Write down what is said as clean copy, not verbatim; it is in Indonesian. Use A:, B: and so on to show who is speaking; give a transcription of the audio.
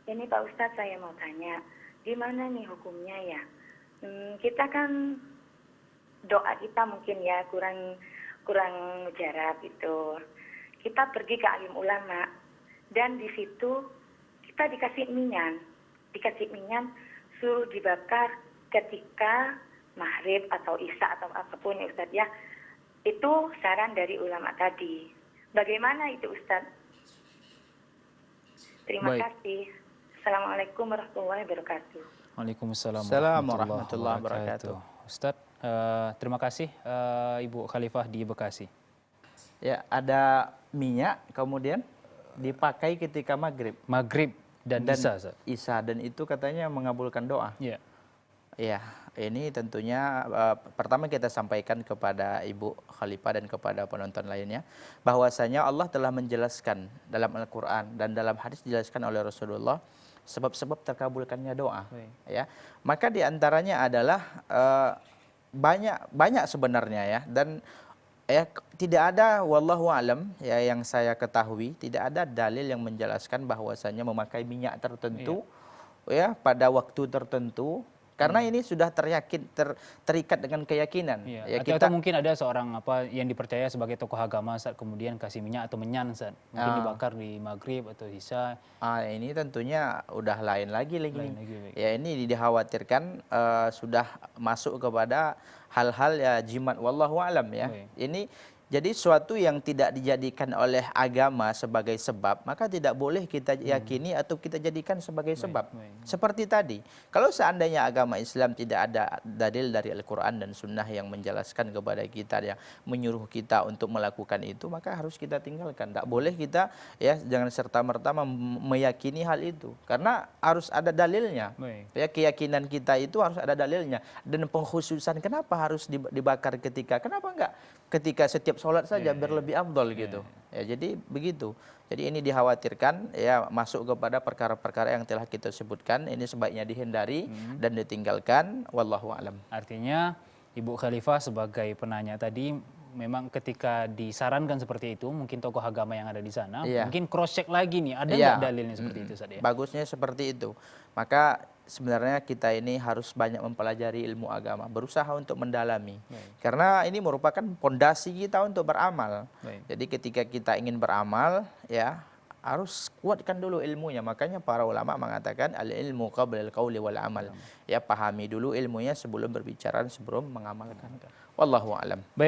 A: Ini Pak Ustadz saya mau tanya, gimana nih hukumnya ya? Kita kan doa kita mungkin ya kurang kurang mujarab gitu. Kita pergi ke alim ulama dan di situ kita dikasih minyan suruh dibakar ketika maghrib atau isya atau apapun ya Ustadz ya. Itu saran dari ulama tadi. Bagaimana itu Ustadz? Terima
B: Baik.
A: kasih. Assalamualaikum warahmatullahi wabarakatuh.
B: Waalaikumsalam
C: Assalamualaikum
B: warahmatullahi
C: warahmatullahi
B: wabarakatuh.
C: wabarakatuh.
B: Ustadz, terima kasih Ibu Khalifah di Bekasi.
C: Ya, ada minyak kemudian dipakai ketika maghrib
B: Maghrib dan Isya, Ustadz.
C: Isya, dan itu katanya mengabulkan doa.
B: Ya.
C: Ya, ini tentunya pertama kita sampaikan kepada Ibu Khalifah dan kepada penonton lainnya bahwasanya Allah telah menjelaskan dalam Al-Qur'an dan dalam hadis dijelaskan oleh Rasulullah sebab-sebab terkabulkannya doa.
B: Baik.
C: Ya, maka diantaranya adalah banyak sebenarnya ya, dan ya tidak ada wallahu alam ya yang saya ketahui tidak ada dalil yang menjelaskan bahwasanya memakai minyak tertentu ya pada waktu tertentu. Karena ini sudah terikat dengan keyakinan.
B: Iya. Atau mungkin ada seorang yang dipercaya sebagai tokoh agama saat kemudian kasih minyak atau menyan saat mungkin dibakar di maghrib atau isya.
C: Ini tentunya udah lain lagi.
B: Baik.
C: Ya ini dikhawatirkan sudah masuk kepada hal-hal ya jimat wallahu alam ya.
B: Baik.
C: Ini jadi suatu yang tidak dijadikan oleh agama sebagai sebab, maka tidak boleh kita yakini atau kita jadikan sebagai sebab. Seperti tadi, kalau seandainya agama Islam tidak ada dalil dari Al-Quran dan Sunnah yang menjelaskan kepada kita, yang menyuruh kita untuk melakukan itu, maka harus kita tinggalkan. Tidak boleh kita ya jangan serta-merta meyakini hal itu, karena harus ada dalilnya. Ya, keyakinan kita itu harus ada dalilnya. Dan pengkhususan kenapa harus dibakar kenapa enggak ketika setiap sholat saja biar lebih afdol gitu. Ya, jadi begitu. Jadi ini dikhawatirkan ya masuk kepada perkara-perkara yang telah kita sebutkan. Ini sebaiknya dihindari dan ditinggalkan. Wallahu alam.
B: Artinya Ibu Khalifah sebagai penanya tadi memang ketika disarankan seperti itu, mungkin tokoh agama yang ada di sana, mungkin cross check lagi nih, ada nggak dalilnya seperti itu Ustaz ya?
C: Bagusnya seperti itu. Maka sebenarnya kita ini harus banyak mempelajari ilmu agama, berusaha untuk mendalami. Karena ini merupakan pondasi kita untuk beramal. Jadi ketika kita ingin beramal, ya harus kuatkan dulu ilmunya. Makanya para ulama mengatakan al-ilmu qabla al-qauli wal amal. Ya, pahami dulu ilmunya sebelum berbicara, sebelum mengamalkan. Wallahu a'lam.
B: Baik.